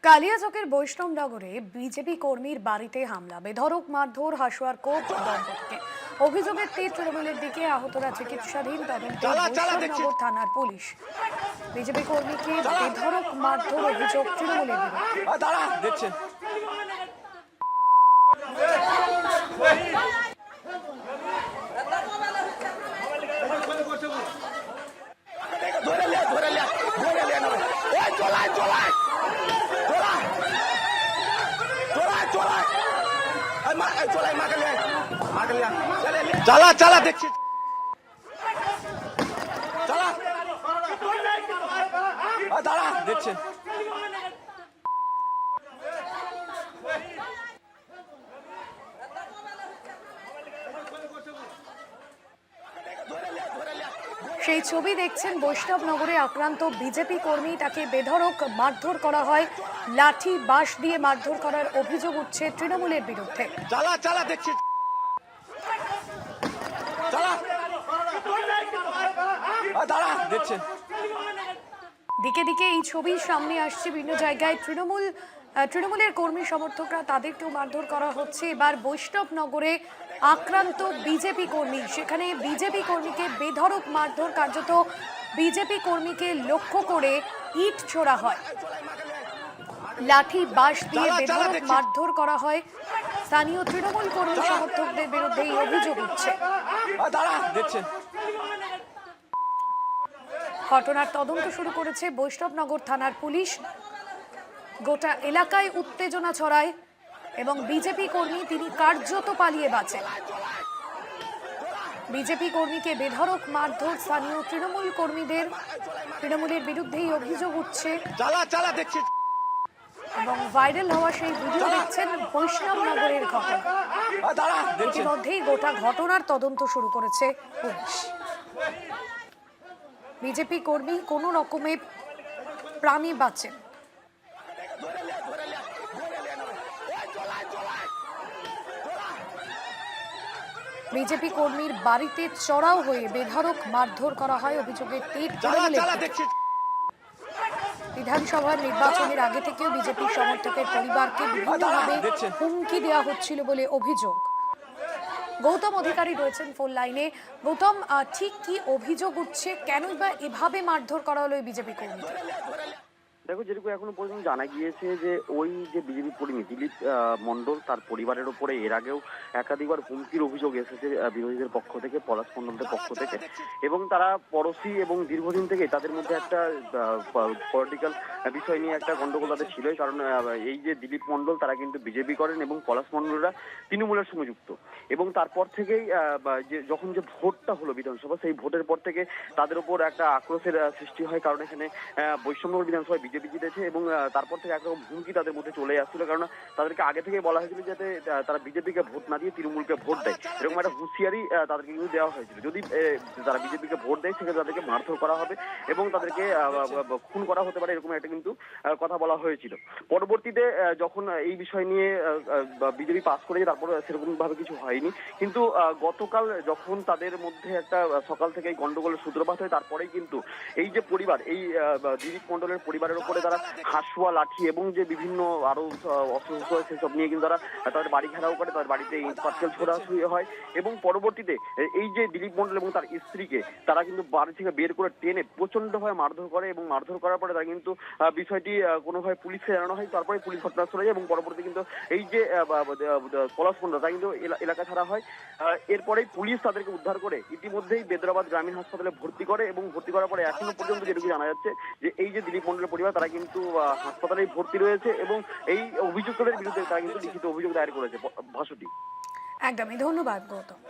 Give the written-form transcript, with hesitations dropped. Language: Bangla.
কালিয়াচকের বৈষ্ণবনগরে বিজেপি কর্মীর বাড়িতে হামলা, বেধড়ক মারধর, হাসুয়ার কোপ দম্পতিকে। অভিযোগের তীর তৃণমূলের দিকে, আহতরা চিকিৎসাধীন। তদন্তে বৈষ্ণবনগর থানার পুলিশ। বিজেপি কর্মীকে বেধড়ক মারধর অভিযোগ তৃণমূলের বিরুদ্ধে। चला चला देखिए चला दाड़ा देखছেন সেই ছবি দেখছেন। বৈষ্ণবনগরে আক্রান্ত বিজেপি কর্মী, তাকে বেধড়ক মারধর করা হয়, লাঠি বাঁশ দিয়ে মারধর করার অভিযোগ উঠছে তৃণমূলের বিরুদ্ধে। चला चला देखिए चला दाड़ा দেখছেন। দিকে দিকে এই ছবি সামনে আসছে। বিভিন্ন জায়গায় তৃণমূলের কর্মী সমর্থকরা, তাদেরকেও মারধর করা হচ্ছে। এবার বৈষ্ণবনগরে আক্রান্ত বিজেপি কর্মী, সেখানে বিজেপি কর্মীকে বেধড়ক মারধর, কার্যত বিজেপি কর্মীকে লক্ষ্য করে ইট ছোড়া হয়, লাঠি বাঁশ দিয়ে বেধড়ক মারধর করা হয়। স্থানীয় তৃণমূল কর্মী সমর্থকদের বিরুদ্ধে এই অভিযোগ উঠছে। ঘটনার তদন্ত শুরু করেছে বৈষ্ণবনগর থানার পুলিশ। গোটা এলাকায় উত্তেজনা ছড়ায় এবং বিজেপি কর্মী তিনি কার্যত পালিয়ে বাঁচেন। বিজেপি কর্মীকে বেধড়ক মারধর স্থানীয় তৃণমূলের বিরুদ্ধেই অভিযোগ উঠছে এবং ভাইরাল হওয়া সেই ভিডিও দেখছেন বৈষ্ণবনগরের ঘটনা। ইতিমধ্যেই গোটা ঘটনার তদন্ত শুরু করেছে পুলিশ। বিজেপি কর্মী কোনো রকমে প্রাণে বাঁচেন। বিজেপি কর্মীর বাড়িতে চড়াও হয়ে বেধড়ক মারধর করা হয়, অভিযোগের তীর বিধানসভার নির্বাচনের আগে থেকেও বিজেপি সমর্থকের পরিবারকে বিভিন্নভাবে হুমকি দেওয়া হচ্ছিল বলে অভিযোগ। গৌতম অধিকারী রয়েছেন ফোন লাইনে। গৌতম, ঠিক কি অভিযোগ উঠছে, কেনই বা এভাবে মারধর করা হলো বিজেপি কর্মীকে? দেখো, যেটুকু এখনো পর্যন্ত জানা গিয়েছে যে ওই যে বিজেপি কর্মী দিলীপ মণ্ডল, তার পরিবারের উপরে এর আগেও একাধিকবার হুমকির অভিযোগ এসেছে বিরোধীদের পক্ষ থেকে, পলাশ মণ্ডলের পক্ষ থেকে, এবং তারা পড়োশি এবং দীর্ঘদিন থেকে তাদের মধ্যে একটা পলিটিক্যাল বিষয় নিয়ে একটা গন্ডগোল তাদের ছিলই। কারণ এই যে দিলীপ মণ্ডল, তারা কিন্তু বিজেপি করেন এবং পলাশ মণ্ডলরা তৃণমূলের সঙ্গে যুক্ত। এবং তারপর থেকেই যখন যে ভোটটা হলো বিধানসভা, সেই ভোটের পর থেকে তাদের উপর একটা আক্রোশের সৃষ্টি হয়। কারণ এখানে বৈষ্ণবনগর বিধানসভায় বিজেপি জিতেছে এবং তারপর থেকে একরকম হুমকি তাদের মধ্যে চলে আসছিল। কারণ তাদেরকে আগে থেকে বলা হয়েছিল যাতে তারা বিজেপিকে ভোট না দিয়ে তৃণমূলকে ভোট দেয়, এরকম একটা হুঁশিয়ারি তাদেরকে কিন্তু দেওয়া হয়েছিল। যদি তারা বিজেপিকে ভোট দেয়, সেক্ষেত্রে তাদেরকে মারধর করা হবে এবং তাদেরকে খুন করা হতে পারে, এরকম একটা কিন্তু কথা বলা হয়েছিল। পরবর্তীতে যখন এই বিষয় নিয়ে বিজেপি পাস করেছে, তারপর সেরকম ভাবে কিছু হয়নি। কিন্তু গতকাল যখন তাদের মধ্যে একটা সকাল থেকে গন্ডগোলের সূত্রপাত হয়, তারপরেই কিন্তু এই যে পরিবার, এই দিলীপ মণ্ডলের পরিবারের উপরে তারা হাসুয়া, লাঠি এবং যে বিভিন্ন আরো অস্ত্র সেসব নিয়ে কিন্তু তারা তাদের বাড়ি ঘেরাও করে, তাদের বাড়িতে ইট পাটকেল ছোড়াছুড়ি হয়। এবং পরবর্তীতে এই যে দিলীপ মণ্ডল এবং তার স্ত্রীকে তারা কিন্তু বাড়ি থেকে বের করে টেনে প্রচন্ডভাবে মারধর করে এবং মারধর করার পরে তারা কিন্তু বিষয়টি কোনোভাবে পুলিশকে জানানো হয়। তারপরে পুলিশ ঘটনাস্থলে যায় এবং পরবর্তী কিন্তু এই যে পলাশ মণ্ডল, তা কিন্তু এলাকা ছাড়া হয়। এরপরেই পুলিশ তাদেরকে উদ্ধার করে ইতিমধ্যেই বেদরাবাদ গ্রামীণ হাসপাতালে ভর্তি করে এবং ভর্তি করার পরে এখনো পর্যন্ত যেটুকু জানা যাচ্ছে যে এই যে দিলীপ মণ্ডলের পরিবার, তারা কিন্তু হাসপাতালে ভর্তি রয়েছে এবং এই অভিযুক্তদের বিরুদ্ধে তারা কিন্তু লিখিত অভিযোগ দায়ের করেছে। ভাষটি একদমই। ধন্যবাদ গৌতম।